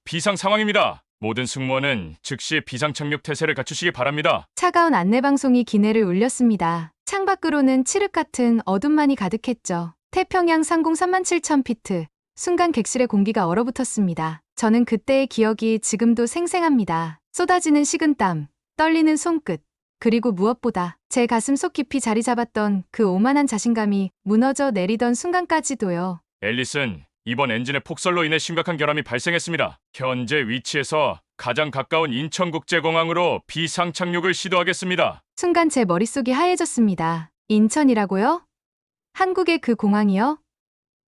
비상 상황입니다. 모든 승무원은 즉시 비상 착륙 태세를 갖추시기 바랍니다. 차가운 안내방송이 기내를 울렸습니다. 창밖으로는 칠흑 같은 어둠만이 가득했죠. 태평양 상공 37,000피트. 순간 객실의 공기가 얼어붙었습니다. 저는 그때의 기억이 지금도 생생합니다. 쏟아지는 식은땀, 떨리는 손끝, 그리고 무엇보다 제 가슴 속 깊이 자리 잡았던 그 오만한 자신감이 무너져 내리던 순간까지도요. 앨리슨, 이번 엔진의 폭설로 인해 심각한 결함이 발생했습니다. 현재 위치에서 가장 가까운 인천국제공항으로 비상 착륙을 시도하겠습니다. 순간 제 머릿속이 하얘졌습니다. 인천이라고요? 한국의 그 공항이요?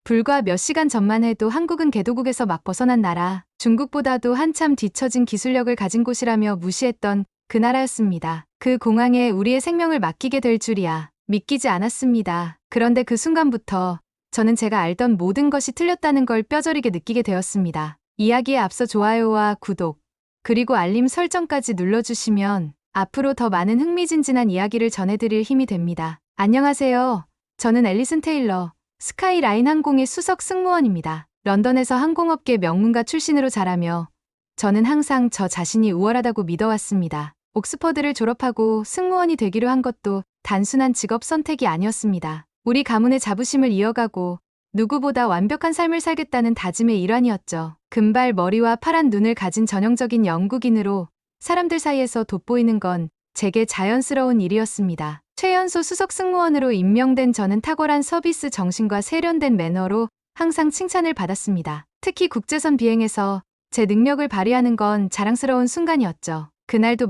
불과 몇 시간 전만 해도 한국은 개도국에서 막 벗어난 나라, 중국보다도 한참 뒤처진 기술력을 가진 곳이라며 무시했던 그 나라였습니다. 그 공항에 우리의 생명을 맡기게 될 줄이야 믿기지 않았습니다. 그런데 그 순간부터 저는 제가 알던 모든 것이 틀렸다는 걸 뼈저리게 느끼게 되었습니다. 이야기에 앞서 좋아요와 구독, 그리고 알림 설정까지 눌러주시면 앞으로 더 많은 흥미진진한 이야기를 전해드릴 힘이 됩니다. 안녕하세요. 저는 앨리슨 테일러, 스카이라인 항공의 수석 승무원입니다. 런던에서 항공업계 명문가 출신으로 자라며 저는 항상 저 자신이 우월하다고 믿어왔습니다. 옥스퍼드를 졸업하고 승무원이 되기로 한 것도 단순한 직업 선택이 아니었습니다. 우리 가문의 자부심을 이어가고 누구보다 완벽한 삶을 살겠다는 다짐의 일환이었죠. 금발 머리와 파란 눈을 가진 전형적인 영국인으로 사람들 사이에서 돋보이는 건 제게 자연스러운 일이었습니다. 최연소 수석 승무원으로 임명된 저는 탁월한 서비스 정신과 세련된 매너로 항상 칭찬을 받았습니다. 특히 국제선 비행에서 제 능력을 발휘하는 건 자랑스러운 순간이었죠. 그날도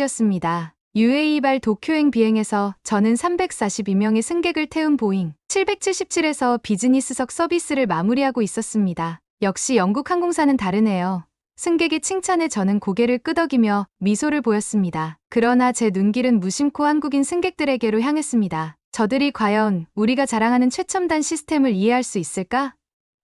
마찬가지였습니다. UAE발 도쿄행 비행에서 저는 342명의 승객을 태운 보잉 777에서 비즈니스석 서비스를 마무리하고 있었습니다. 역시 영국 항공사는 다르네요. 승객의 칭찬에 저는 고개를 끄덕이며 미소를 보였습니다. 그러나 제 눈길은 무심코 한국인 승객들에게로 향했습니다. 저들이 과연 우리가 자랑하는 최첨단 시스템을 이해할 수 있을까?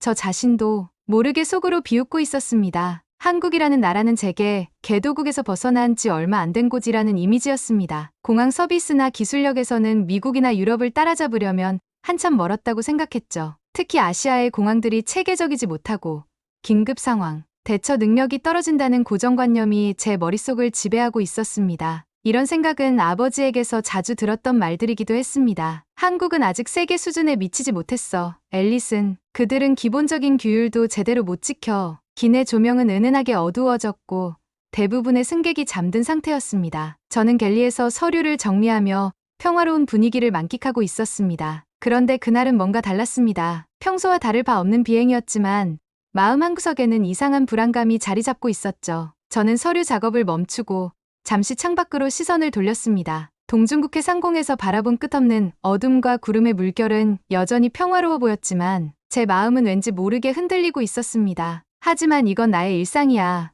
저 자신도 모르게 속으로 비웃고 있었습니다. 한국이라는 나라는 제게 개도국에서 벗어난 지 얼마 안 된 곳이라는 이미지였습니다. 공항 서비스나 기술력에서는 미국이나 유럽을 따라잡으려면 한참 멀었다고 생각했죠. 특히 아시아의 공항들이 체계적이지 못하고 긴급 상황, 대처 능력이 떨어진다는 고정관념이 제 머릿속을 지배하고 있었습니다. 이런 생각은 아버지에게서 자주 들었던 말들이기도 했습니다. 한국은 아직 세계 수준에 미치지 못했어, 앨리슨. 그들은 기본적인 규율도 제대로 못 지켜. 기내 조명은 은은하게 어두워졌고 대부분의 승객이 잠든 상태였습니다. 저는 갤리에서 서류를 정리하며 평화로운 분위기를 만끽하고 있었습니다. 그런데 그날은 뭔가 달랐습니다. 평소와 다를 바 없는 비행이었지만 마음 한구석에는 이상한 불안감이 자리 잡고 있었죠. 저는 서류 작업을 멈추고 잠시 창밖으로 시선을 돌렸습니다. 동중국해 상공에서 바라본 끝없는 어둠과 구름의 물결은 여전히 평화로워 보였지만 제 마음은 왠지 모르게 흔들리고 있었습니다. 하지만 이건 나의 일상이야.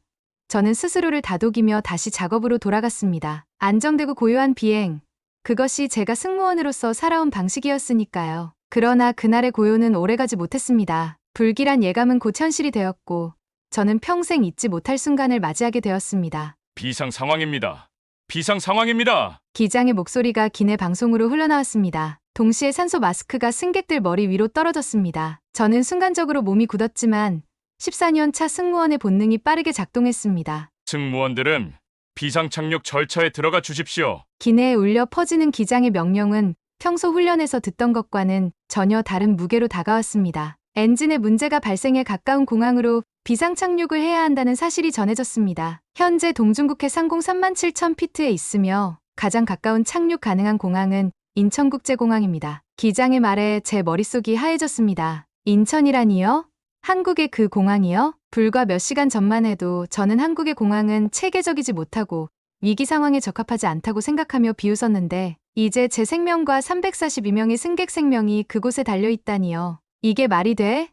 저는 스스로를 다독이며 다시 작업으로 돌아갔습니다. 안정되고 고요한 비행. 그것이 제가 승무원으로서 살아온 방식이었으니까요. 그러나 그날의 고요는 오래가지 못했습니다. 불길한 예감은 곧 현실이 되었고 저는 평생 잊지 못할 순간을 맞이하게 되었습니다. 비상 상황입니다. 비상 상황입니다. 기장의 목소리가 기내 방송으로 흘러나왔습니다. 동시에 산소 마스크가 승객들 머리 위로 떨어졌습니다. 저는 순간적으로 몸이 굳었지만 14년 차 승무원의 본능이 빠르게 작동했습니다. 승무원들은 비상 착륙 절차에 들어가 주십시오. 기내에 울려 퍼지는 기장의 명령은 평소 훈련에서 듣던 것과는 전혀 다른 무게로 다가왔습니다. 엔진에 문제가 발생해 가까운 공항으로 비상 착륙을 해야 한다는 사실이 전해졌습니다. 현재 동중국해 상공 37,000피트에 있으며 가장 가까운 착륙 가능한 공항은 인천국제공항입니다. 기장의 말에 제 머릿속이 하얘졌습니다. 인천이라니요? 한국의 그 공항이요? 불과 몇 시간 전만 해도 저는 한국의 공항은 체계적이지 못하고 위기 상황에 적합하지 않다고 생각하며 비웃었는데 이제 제 생명과 342명의 승객 생명이 그곳에 달려있다니요. 이게 말이 돼?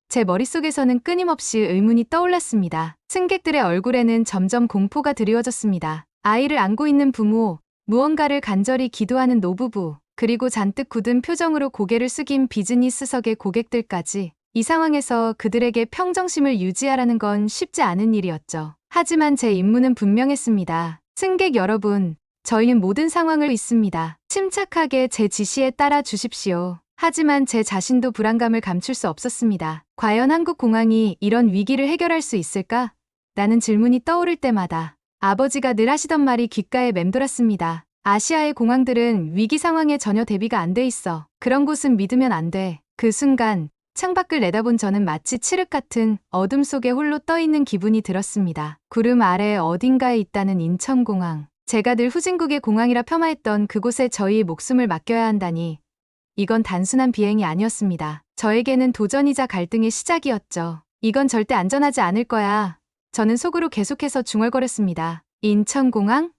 제 머릿속에서는 끊임없이 의문이 떠올랐습니다. 승객들의 얼굴에는 점점 공포가 드리워졌습니다. 아이를 안고 있는 부모, 무언가를 간절히 기도하는 노부부, 그리고 잔뜩 굳은 표정으로 고개를 숙인 비즈니스석의 고객들까지 이 상황에서 그들에게 평정심을 유지하라는 건 쉽지 않은 일이었죠. 하지만 제 임무는 분명했습니다. 승객 여러분, 저희는 모든 상황을 있습니다. 침착하게 제 지시에 따라 주십시오. 하지만 제 자신도 불안감을 감출 수 없었습니다. 과연 한국 공항이 이런 위기를 해결할 수 있을까? 라는 질문이 떠오를 때마다 아버지가 늘 하시던 말이 귓가에 맴돌았습니다. 아시아의 공항들은 위기 상황에 전혀 대비가 안 돼 있어. 그런 곳은 믿으면 안 돼. 그 순간 창밖을 내다본 저는 마치 칠흑 같은 어둠 속에 홀로 떠 있는 기분이 들었습니다. 구름 아래 어딘가에 있다는 인천공항. 제가 늘 후진국의 공항이라 폄하했던 그곳에 저희의 목숨을 맡겨야 한다니. 이건 단순한 비행이 아니었습니다. 저에게는 도전이자 갈등의 시작이었죠. 이건 절대 안전하지 않을 거야. 저는 속으로 계속해서 중얼거렸습니다. 인천공항?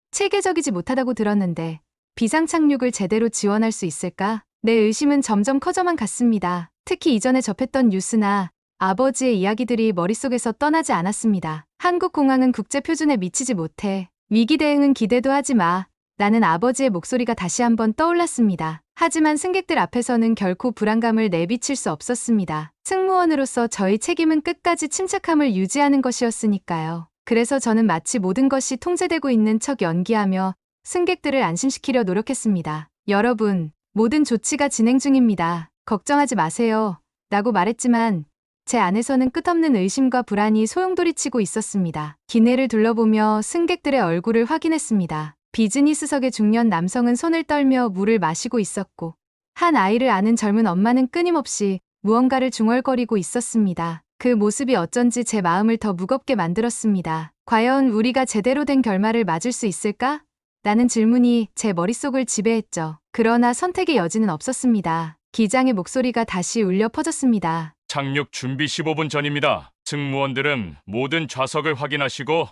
체계적이지 못하다고 들었는데 비상 착륙을 제대로 지원할 수 있을까? 내 의심은 점점 커져만 갔습니다. 특히 이전에 접했던 뉴스나 아버지의 이야기들이 머릿속에서 떠나지 않았습니다. 한국 공항은 국제 표준에 미치지 못해. 위기 대응은 기대도 하지 마. 라는 아버지의 목소리가 다시 한번 떠올랐습니다. 하지만 승객들 앞에서는 결코 불안감을 내비칠 수 없었습니다. 승무원으로서 저희 책임은 끝까지 침착함을 유지하는 것이었으니까요. 그래서 저는 마치 모든 것이 통제되고 있는 척 연기하며 승객들을 안심시키려 노력했습니다. 여러분, 모든 조치가 진행 중입니다. 걱정하지 마세요. 라고 말했지만 제 안에서는 끝없는 의심과 불안이 소용돌이치고 있었습니다. 기내를 둘러보며 승객들의 얼굴을 확인했습니다. 비즈니스석의 중년 남성은 손을 떨며 물을 마시고 있었고 한 아이를 아는 젊은 엄마는 끊임없이 무언가를 중얼거리고 있었습니다. 그 모습이 어쩐지 제 마음을 더 무겁게 만들었습니다. 과연 우리가 제대로 된 결말을 맞을 수 있을까? 라는 질문이 제 머릿속을 지배했죠. 그러나 선택의 여지는 없었습니다. 기장의 목소리가 다시 울려 퍼졌습니다. 착륙 준비 15분 전입니다. 승무원들은 모든 좌석을 확인하시고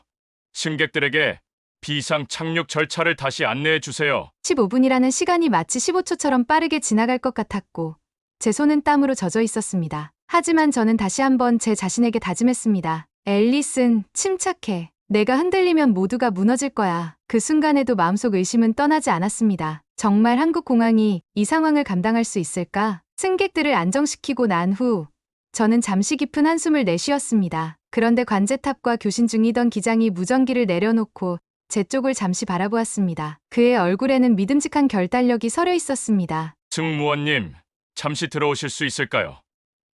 승객들에게 비상 착륙 절차를 다시 안내해 주세요. 15분이라는 시간이 마치 15초처럼 빠르게 지나갈 것 같았고 제 손은 땀으로 젖어 있었습니다. 하지만 저는 다시 한번 제 자신에게 다짐했습니다. 앨리슨, 침착해. 내가 흔들리면 모두가 무너질 거야. 그 순간에도 마음속 의심은 떠나지 않았습니다. 정말 한국 공항이 이 상황을 감당할 수 있을까? 승객들을 안정시키고 난 후 저는 잠시 깊은 한숨을 내쉬었습니다. 그런데 관제탑과 교신 중이던 기장이 무전기를 내려놓고 제 쪽을 잠시 바라보았습니다. 그의 얼굴에는 믿음직한 결단력이 서려 있었습니다. 승무원님, 잠시 들어오실 수 있을까요?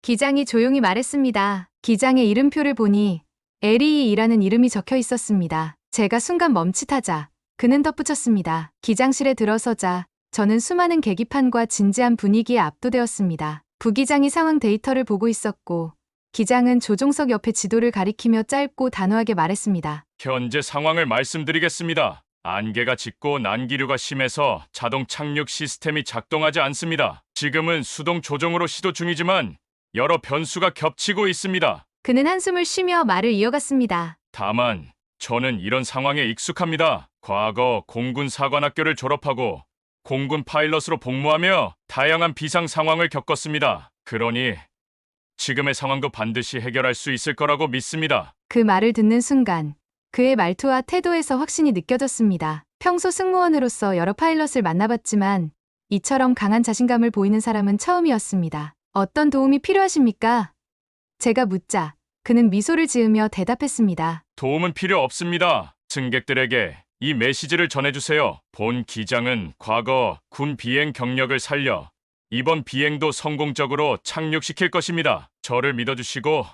기장이 조용히 말했습니다. 기장의 이름표를 보니 에리이라는 이름이 적혀 있었습니다. 제가 순간 멈칫하자 그는 덧붙였습니다. 기장실에 들어서자 저는 수많은 계기판과 진지한 분위기에 압도되었습니다. 부기장이 상황 데이터를 보고 있었고 기장은 조종석 옆에 지도를 가리키며 짧고 단호하게 말했습니다. 현재 상황을 말씀드리겠습니다. 안개가 짙고 난기류가 심해서 자동 착륙 시스템이 작동하지 않습니다. 지금은 수동 조종으로 시도 중이지만 여러 변수가 겹치고 있습니다. 그는 한숨을 쉬며 말을 이어갔습니다. 다만 저는 이런 상황에 익숙합니다. 과거 공군 사관학교를 졸업하고 공군 파일럿으로 복무하며 다양한 비상 상황을 겪었습니다. 그러니 지금의 상황도 반드시 해결할 수 있을 거라고 믿습니다. 그 말을 듣는 순간 그의 말투와 태도에서 확신이 느껴졌습니다. 평소 승무원으로서 여러 파일럿을 만나봤지만 이처럼 강한 자신감을 보이는 사람은 처음이었습니다. 어떤 도움이 필요하십니까? 제가 묻자 그는 미소를 지으며 대답했습니다. 도움은 필요 없습니다. 승객들에게 이 메시지를 전해주세요. 본 기장은 과거 군 비행 경력을 살려 이번 비행도 성공적으로 착륙시킬 것입니다. 저를 믿어주시고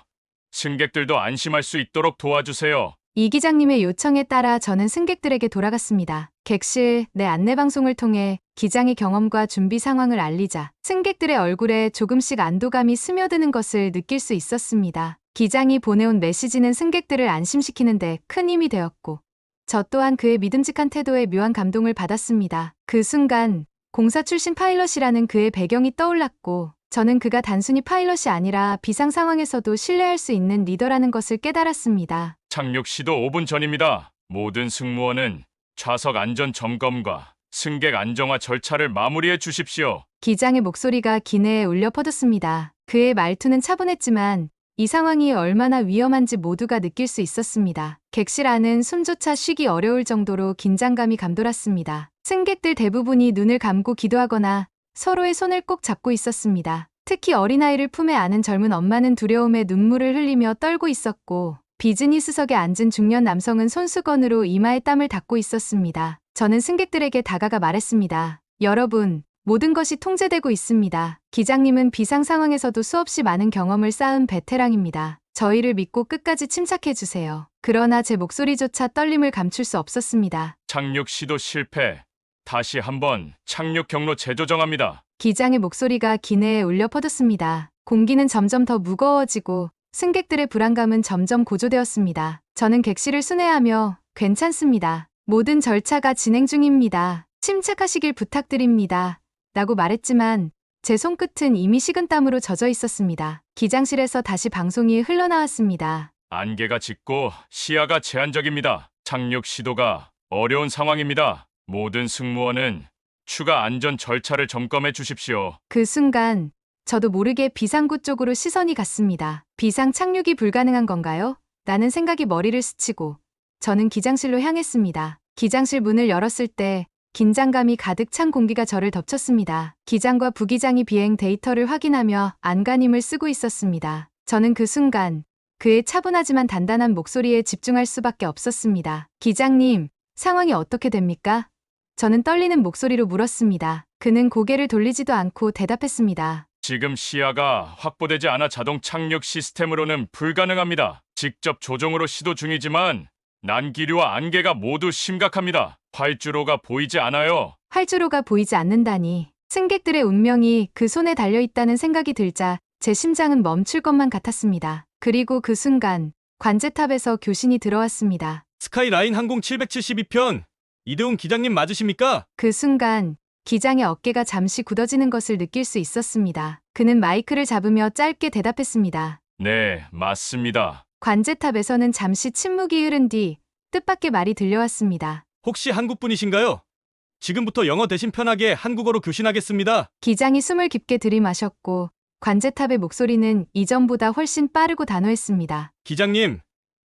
승객들도 안심할 수 있도록 도와주세요. 이 기장님의 요청에 따라 저는 승객들에게 돌아갔습니다. 객실 내 안내방송을 통해 기장의 경험과 준비 상황을 알리자 승객들의 얼굴에 조금씩 안도감이 스며드는 것을 느낄 수 있었습니다. 기장이 보내온 메시지는 승객들을 안심시키는 데 큰 힘이 되었고 저 또한 그의 믿음직한 태도에 묘한 감동을 받았습니다. 그 순간 공사 출신 파일럿이라는 그의 배경이 떠올랐고 저는 그가 단순히 파일럿이 아니라 비상 상황에서도 신뢰할 수 있는 리더라는 것을 깨달았습니다. 착륙 시도 5분 전입니다. 모든 승무원은 좌석 안전 점검과 승객 안정화 절차를 마무리해 주십시오. 기장의 목소리가 기내에 울려 퍼졌습니다. 그의 말투는 차분했지만 이 상황이 얼마나 위험한지 모두가 느낄 수 있었습니다. 객실 안은 숨조차 쉬기 어려울 정도로 긴장감이 감돌았습니다. 승객들 대부분이 눈을 감고 기도하거나 서로의 손을 꼭 잡고 있었습니다. 특히 어린아이를 품에 안은 젊은 엄마는 두려움에 눈물을 흘리며 떨고 있었고 비즈니스석에 앉은 중년 남성은 손수건으로 이마에 땀을 닦고 있었습니다. 저는 승객들에게 다가가 말했습니다. 여러분, 모든 것이 통제되고 있습니다. 기장님은 비상 상황에서도 수없이 많은 경험을 쌓은 베테랑입니다. 저희를 믿고 끝까지 침착해주세요. 그러나 제 목소리조차 떨림을 감출 수 없었습니다. 착륙 시도 실패. 다시 한번 착륙 경로 재조정합니다. 기장의 목소리가 기내에 울려 퍼졌습니다. 공기는 점점 더 무거워지고 승객들의 불안감은 점점 고조되었습니다. 저는 객실을 순회하며 괜찮습니다. 모든 절차가 진행 중입니다. 침착하시길 부탁드립니다. 라고 말했지만 제 손끝은 이미 식은땀으로 젖어 있었습니다. 기장실에서 다시 방송이 흘러나왔습니다. 안개가 짙고 시야가 제한적입니다. 착륙 시도가 어려운 상황입니다. 모든 승무원은 추가 안전 절차를 점검해 주십시오. 그 순간 저도 모르게 비상구 쪽으로 시선이 갔습니다. 비상 착륙이 불가능한 건가요? 라는 생각이 머리를 스치고 저는 기장실로 향했습니다. 기장실 문을 열었을 때 긴장감이 가득 찬 공기가 저를 덮쳤습니다. 기장과 부기장이 비행 데이터를 확인하며 안간힘을 쓰고 있었습니다. 저는 그 순간 그의 차분하지만 단단한 목소리에 집중할 수밖에 없었습니다. 기장님, 상황이 어떻게 됩니까? 저는 떨리는 목소리로 물었습니다. 그는 고개를 돌리지도 않고 대답했습니다. 지금 시야가 확보되지 않아 자동 착륙 시스템으로는 불가능합니다. 직접 조종으로 시도 중이지만 난기류와 안개가 모두 심각합니다. 활주로가 보이지 않아요. 활주로가 보이지 않는다니. 승객들의 운명이 그 손에 달려있다는 생각이 들자 제 심장은 멈출 것만 같았습니다. 그리고 그 순간 관제탑에서 교신이 들어왔습니다. 스카이라인 항공 772편 이대훈 기장님 맞으십니까? 그 순간 기장의 어깨가 잠시 굳어지는 것을 느낄 수 있었습니다. 그는 마이크를 잡으며 짧게 대답했습니다. 네, 맞습니다. 관제탑에서는 잠시 침묵이 흐른 뒤 뜻밖의 말이 들려왔습니다. 혹시 한국분이신가요? 지금부터 영어 대신 편하게 한국어로 교신하겠습니다. 기장이 숨을 깊게 들이마셨고 관제탑의 목소리는 이전보다 훨씬 빠르고 단호했습니다. 기장님,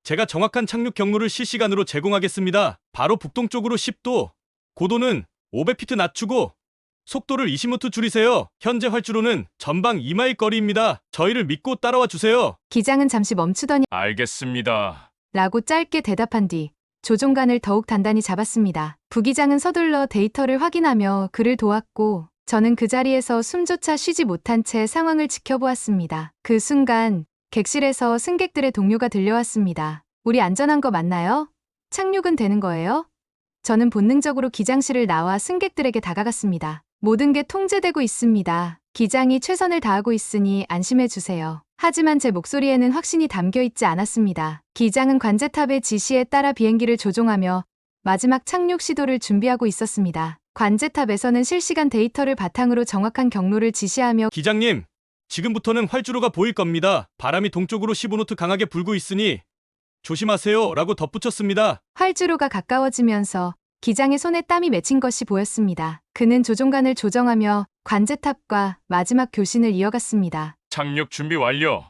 제가 정확한 착륙 경로를 실시간으로 제공하겠습니다. 바로 북동쪽으로 10도, 고도는 500피트 낮추고 속도를 20노트 줄이세요. 현재 활주로는 전방 2마일 거리입니다. 저희를 믿고 따라와 주세요. 기장은 잠시 멈추더니 알겠습니다. 라고 짧게 대답한 뒤 조종관을 더욱 단단히 잡았습니다. 부기장은 서둘러 데이터를 확인하며 그를 도왔고 저는 그 자리에서 숨조차 쉬지 못한 채 상황을 지켜보았습니다. 그 순간 객실에서 승객들의 동료가 들려왔습니다. 우리 안전한 거 맞나요? 착륙은 되는 거예요? 저는 본능적으로 기장실을 나와 승객들에게 다가갔습니다. 모든 게 통제되고 있습니다. 기장이 최선을 다하고 있으니 안심해 주세요. 하지만 제 목소리에는 확신이 담겨 있지 않았습니다. 기장은 관제탑의 지시에 따라 비행기를 조종하며 마지막 착륙 시도를 준비하고 있었습니다. 관제탑에서는 실시간 데이터를 바탕으로 정확한 경로를 지시하며 기장님, 지금부터는 활주로가 보일 겁니다. 바람이 동쪽으로 15노트 강하게 불고 있으니 조심하세요. 라고 덧붙였습니다. 활주로가 가까워지면서 기장의 손에 땀이 맺힌 것이 보였습니다. 그는 조종관을 조정하며 관제탑과 마지막 교신을 이어갔습니다. 착륙 준비 완료.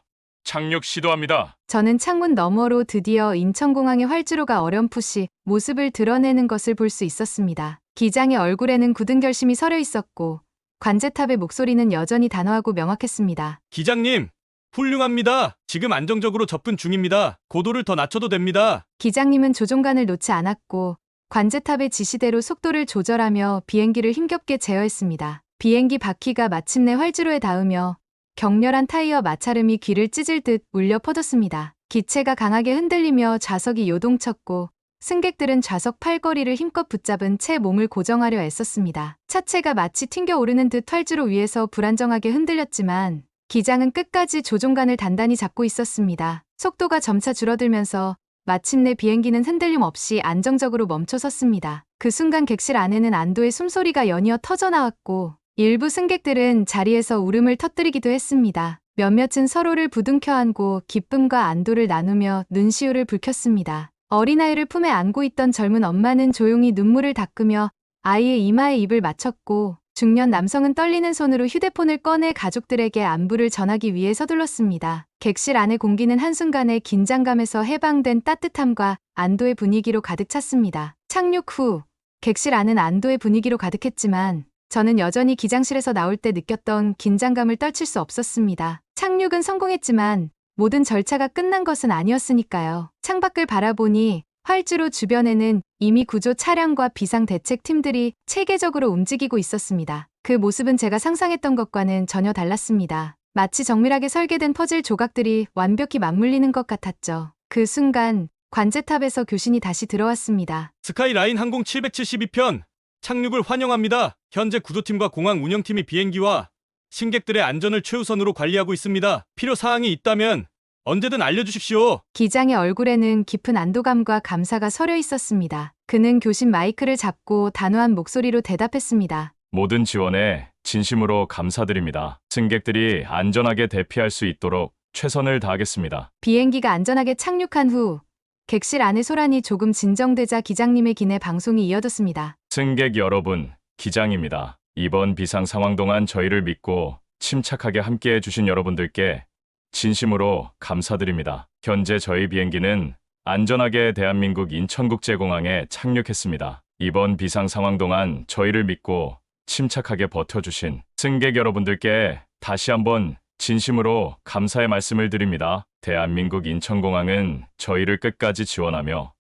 착륙 시도합니다. 저는 창문 너머로 드디어 인천공항의 활주로가 어렴풋이 모습을 드러내는 것을 볼 수 있었습니다. 기장의 얼굴에는 굳은 결심이 서려 있었고 관제탑의 목소리는 여전히 단호하고 명확했습니다. 기장님, 훌륭합니다. 지금 안정적으로 접근 중입니다. 고도를 더 낮춰도 됩니다. 기장님은 조종관을 놓지 않았고 관제탑의 지시대로 속도를 조절하며 비행기를 힘겹게 제어했습니다. 비행기 바퀴가 마침내 활주로에 닿으며 격렬한 타이어 마찰음이 귀를 찢을 듯 울려 퍼졌습니다. 기체가 강하게 흔들리며 좌석이 요동쳤고 승객들은 좌석 팔걸이를 힘껏 붙잡은 채 몸을 고정하려 애썼습니다. 차체가 마치 튕겨 오르는 듯 활주로 위에서 불안정하게 흔들렸지만 기장은 끝까지 조종관을 단단히 잡고 있었습니다. 속도가 점차 줄어들면서 마침내 비행기는 흔들림 없이 안정적으로 멈춰섰습니다. 그 순간 객실 안에는 안도의 숨소리가 연이어 터져나왔고 일부 승객들은 자리에서 울음을 터뜨리기도 했습니다. 몇몇은 서로를 부둥켜 안고 기쁨과 안도를 나누며 눈시울을 붉혔습니다. 어린아이를 품에 안고 있던 젊은 엄마는 조용히 눈물을 닦으며 아이의 이마에 입을 맞췄고 중년 남성은 떨리는 손으로 휴대폰을 꺼내 가족들에게 안부를 전하기 위해 서둘렀습니다. 객실 안의 공기는 한순간에 긴장감에서 해방된 따뜻함과 안도의 분위기로 가득 찼습니다. 착륙 후 객실 안은 안도의 분위기로 가득했지만 저는 여전히 기장실에서 나올 때 느꼈던 긴장감을 떨칠 수 없었습니다. 착륙은 성공했지만 모든 절차가 끝난 것은 아니었으니까요. 창밖을 바라보니 활주로 주변에는 이미 구조 차량과 비상대책팀들이 체계적으로 움직이고 있었습니다. 그 모습은 제가 상상했던 것과는 전혀 달랐습니다. 마치 정밀하게 설계된 퍼즐 조각들이 완벽히 맞물리는 것 같았죠. 그 순간 관제탑에서 교신이 다시 들어왔습니다. 스카이라인 항공 772편 착륙을 환영합니다. 현재 구조팀과 공항 운영팀이 비행기와 승객들의 안전을 최우선으로 관리하고 있습니다. 필요 사항이 있다면 언제든 알려주십시오. 기장의 얼굴에는 깊은 안도감과 감사가 서려 있었습니다. 그는 교신 마이크를 잡고 단호한 목소리로 대답했습니다. 모든 지원에 진심으로 감사드립니다. 승객들이 안전하게 대피할 수 있도록 최선을 다하겠습니다. 비행기가 안전하게 착륙한 후 객실 안의 소란이 조금 진정되자 기장님의 기내 방송이 이어졌습니다. 승객 여러분, 기장입니다. 이번 비상 상황 동안 저희를 믿고 침착하게 함께해 주신 여러분들께 진심으로 감사드립니다. 현재 저희 비행기는 안전하게 대한민국 인천국제공항에 착륙했습니다. 이번 비상 상황 동안 저희를 믿고 침착하게 버텨주신 승객 여러분들께 다시 한번 진심으로 감사의 말씀을 드립니다. 대한민국 인천공항은 저희를 끝까지 지원하며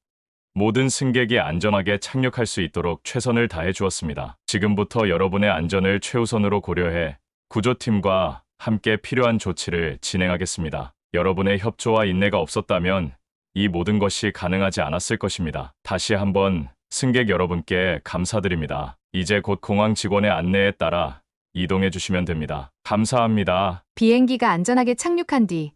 모든 승객이 안전하게 착륙할 수 있도록 최선을 다해 주었습니다. 지금부터 여러분의 안전을 최우선으로 고려해 구조팀과 함께 필요한 조치를 진행하겠습니다. 여러분의 협조와 인내가 없었다면 이 모든 것이 가능하지 않았을 것입니다. 다시 한번 승객 여러분께 감사드립니다. 이제 곧 공항 직원의 안내에 따라 이동해 주시면 됩니다. 감사합니다. 비행기가 안전하게 착륙한 뒤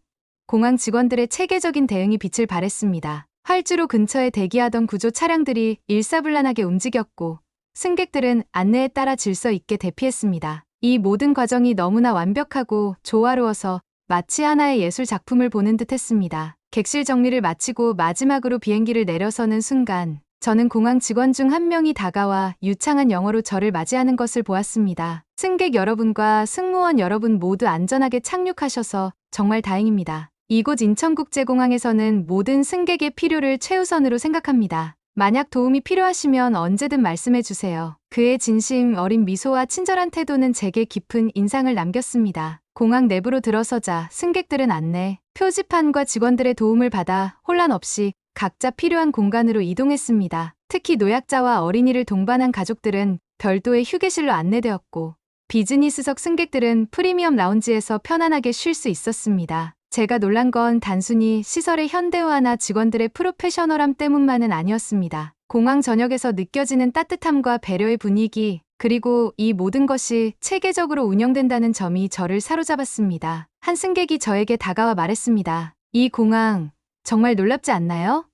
공항 직원들의 체계적인 대응이 빛을 발했습니다. 활주로 근처에 대기하던 구조 차량들이 일사불란하게 움직였고 승객들은 안내에 따라 질서 있게 대피했습니다. 이 모든 과정이 너무나 완벽하고 조화로워서 마치 하나의 예술 작품을 보는 듯 했습니다. 객실 정리를 마치고 마지막으로 비행기를 내려서는 순간 저는 공항 직원 중 한 명이 다가와 유창한 영어로 저를 맞이하는 것을 보았습니다. 승객 여러분과 승무원 여러분 모두 안전하게 착륙하셔서 정말 다행입니다. 이곳 인천국제공항에서는 모든 승객의 필요를 최우선으로 생각합니다. 만약 도움이 필요하시면 언제든 말씀해 주세요. 그의 진심 어린 미소와 친절한 태도는 제게 깊은 인상을 남겼습니다. 공항 내부로 들어서자 승객들은 안내, 표지판과 직원들의 도움을 받아 혼란 없이 각자 필요한 공간으로 이동했습니다. 특히 노약자와 어린이를 동반한 가족들은 별도의 휴게실로 안내되었고 비즈니스석 승객들은 프리미엄 라운지에서 편안하게 쉴 수 있었습니다. 제가 놀란 건 단순히 시설의 현대화나 직원들의 프로페셔널함 때문만은 아니었습니다. 공항 전역에서 느껴지는 따뜻함과 배려의 분위기, 그리고 이 모든 것이 체계적으로 운영된다는 점이 저를 사로잡았습니다. 한 승객이 저에게 다가와 말했습니다. 이 공항 정말 놀랍지 않나요?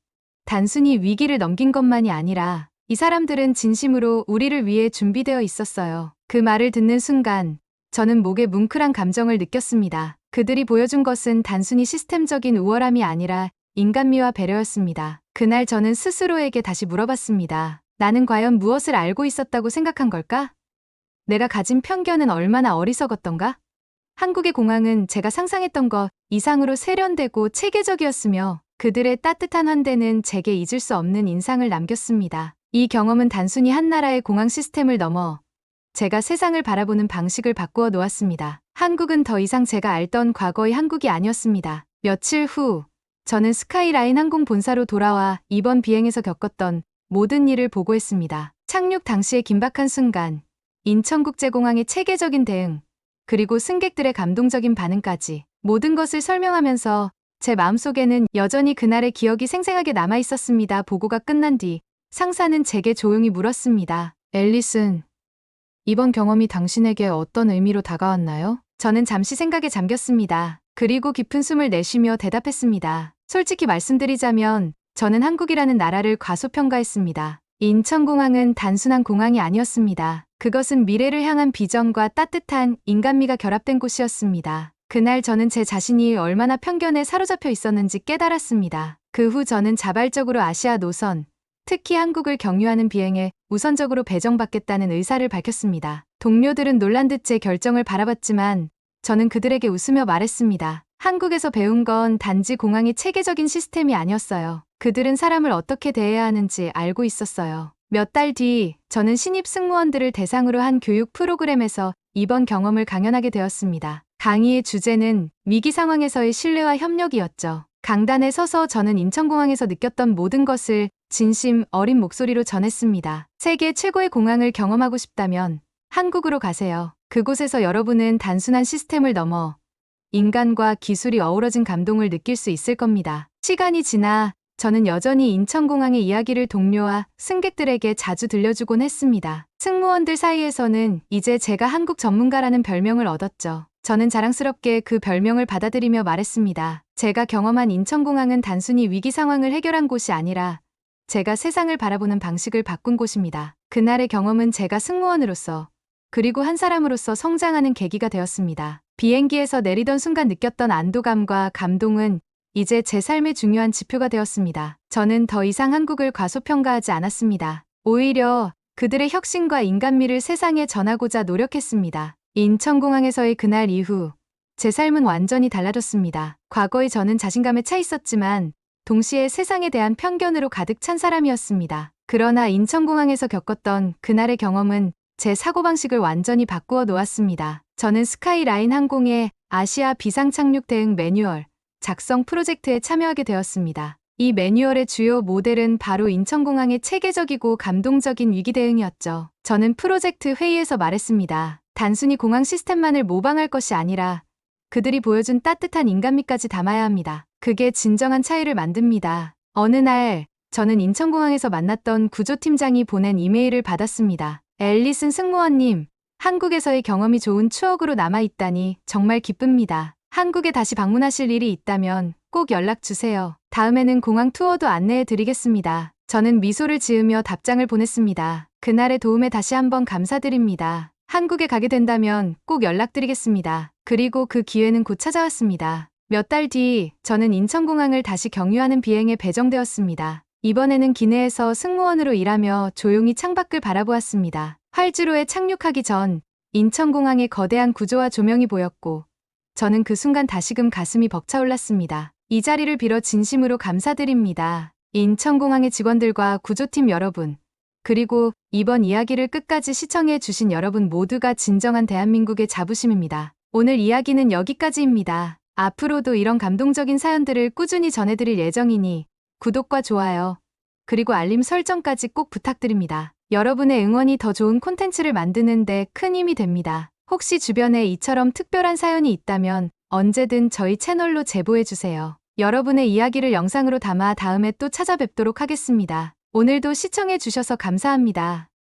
단순히 위기를 넘긴 것만이 아니라 이 사람들은 진심으로 우리를 위해 준비되어 있었어요. 그 말을 듣는 순간 저는 목에 뭉클한 감정을 느꼈습니다. 그들이 보여준 것은 단순히 시스템적인 우월함이 아니라 인간미와 배려였습니다. 그날 저는 스스로에게 다시 물어봤습니다. 나는 과연 무엇을 알고 있었다고 생각한 걸까? 내가 가진 편견은 얼마나 어리석었던가? 한국의 공항은 제가 상상했던 것 이상으로 세련되고 체계적이었으며 그들의 따뜻한 환대는 제게 잊을 수 없는 인상을 남겼습니다. 이 경험은 단순히 한 나라의 공항 시스템을 넘어 제가 세상을 바라보는 방식을 바꾸어 놓았습니다. 한국은 더 이상 제가 알던 과거의 한국이 아니었습니다. 며칠 후 저는 스카이라인 항공 본사로 돌아와 이번 비행에서 겪었던 모든 일을 보고했습니다. 착륙 당시의 긴박한 순간, 인천국제공항의 체계적인 대응, 그리고 승객들의 감동적인 반응까지 모든 것을 설명하면서 제 마음속에는 여전히 그날의 기억이 생생하게 남아 있었습니다. 보고가 끝난 뒤 상사는 제게 조용히 물었습니다. 앨리슨, 이번 경험이 당신에게 어떤 의미로 다가왔나요? 저는 잠시 생각에 잠겼습니다. 그리고 깊은 숨을 내쉬며 대답했습니다. 솔직히 말씀드리자면 저는 한국이라는 나라를 과소평가했습니다. 인천공항은 단순한 공항이 아니었습니다. 그것은 미래를 향한 비전과 따뜻한 인간미가 결합된 곳이었습니다. 그날 저는 제 자신이 얼마나 편견에 사로잡혀 있었는지 깨달았습니다. 그 후 저는 자발적으로 아시아 노선, 특히 한국을 경유하는 비행에 우선적으로 배정받겠다는 의사를 밝혔습니다. 동료들은 놀란 듯 제 결정을 바라봤지만 저는 그들에게 웃으며 말했습니다. 한국에서 배운 건 단지 공항의 체계적인 시스템이 아니었어요. 그들은 사람을 어떻게 대해야 하는지 알고 있었어요. 몇 달 뒤 저는 신입 승무원들을 대상으로 한 교육 프로그램에서 이번 경험을 강연하게 되었습니다. 강의의 주제는 위기 상황에서의 신뢰와 협력이었죠. 강단에 서서 저는 인천공항에서 느꼈던 모든 것을 진심 어린 목소리로 전했습니다. 세계 최고의 공항을 경험하고 싶다면 한국으로 가세요. 그곳에서 여러분은 단순한 시스템을 넘어 인간과 기술이 어우러진 감동을 느낄 수 있을 겁니다. 시간이 지나 저는 여전히 인천공항의 이야기를 동료와 승객들에게 자주 들려주곤 했습니다. 승무원들 사이에서는 이제 제가 한국 전문가라는 별명을 얻었죠. 저는 자랑스럽게 그 별명을 받아들이며 말했습니다. 제가 경험한 인천공항은 단순히 위기 상황을 해결한 곳이 아니라 제가 세상을 바라보는 방식을 바꾼 곳입니다. 그날의 경험은 제가 승무원으로서 그리고 한 사람으로서 성장하는 계기가 되었습니다. 비행기에서 내리던 순간 느꼈던 안도감과 감동은 이제 제 삶의 중요한 지표가 되었습니다. 저는 더 이상 한국을 과소평가하지 않았습니다. 오히려 그들의 혁신과 인간미를 세상에 전하고자 노력했습니다. 인천공항에서의 그날 이후 제 삶은 완전히 달라졌습니다. 과거의 저는 자신감에 차 있었지만 동시에 세상에 대한 편견으로 가득 찬 사람이었습니다. 그러나 인천공항에서 겪었던 그날의 경험은 제 사고방식을 완전히 바꾸어 놓았습니다. 저는 스카이라인 항공의 아시아 비상 착륙 대응 매뉴얼 작성 프로젝트에 참여하게 되었습니다. 이 매뉴얼의 주요 모델은 바로 인천공항의 체계적이고 감동적인 위기 대응이었죠. 저는 프로젝트 회의에서 말했습니다. 단순히 공항 시스템만을 모방할 것이 아니라 그들이 보여준 따뜻한 인간미까지 담아야 합니다. 그게 진정한 차이를 만듭니다. 어느 날 저는 인천공항에서 만났던 구조팀장이 보낸 이메일을 받았습니다. 앨리슨 승무원님, 한국에서의 경험이 좋은 추억으로 남아있다니 정말 기쁩니다. 한국에 다시 방문하실 일이 있다면 꼭 연락 주세요. 다음에는 공항 투어도 안내해 드리겠습니다. 저는 미소를 지으며 답장을 보냈습니다. 그날의 도움에 다시 한번 감사드립니다. 한국에 가게 된다면 꼭 연락드리겠습니다. 그리고 그 기회는 곧 찾아왔습니다. 몇 달 뒤 저는 인천공항을 다시 경유하는 비행에 배정되었습니다. 이번에는 기내에서 승무원으로 일하며 조용히 창밖을 바라보았습니다. 활주로에 착륙하기 전 인천공항의 거대한 구조와 조명이 보였고 저는 그 순간 다시금 가슴이 벅차올랐습니다. 이 자리를 빌어 진심으로 감사드립니다. 인천공항의 직원들과 구조팀 여러분, 그리고 이번 이야기를 끝까지 시청해 주신 여러분 모두가 진정한 대한민국의 자부심입니다. 오늘 이야기는 여기까지입니다. 앞으로도 이런 감동적인 사연들을 꾸준히 전해드릴 예정이니 구독과 좋아요, 그리고 알림 설정까지 꼭 부탁드립니다. 여러분의 응원이 더 좋은 콘텐츠를 만드는 데 큰 힘이 됩니다. 혹시 주변에 이처럼 특별한 사연이 있다면 언제든 저희 채널로 제보해주세요. 여러분의 이야기를 영상으로 담아 다음에 또 찾아뵙도록 하겠습니다. 오늘도 시청해주셔서 감사합니다.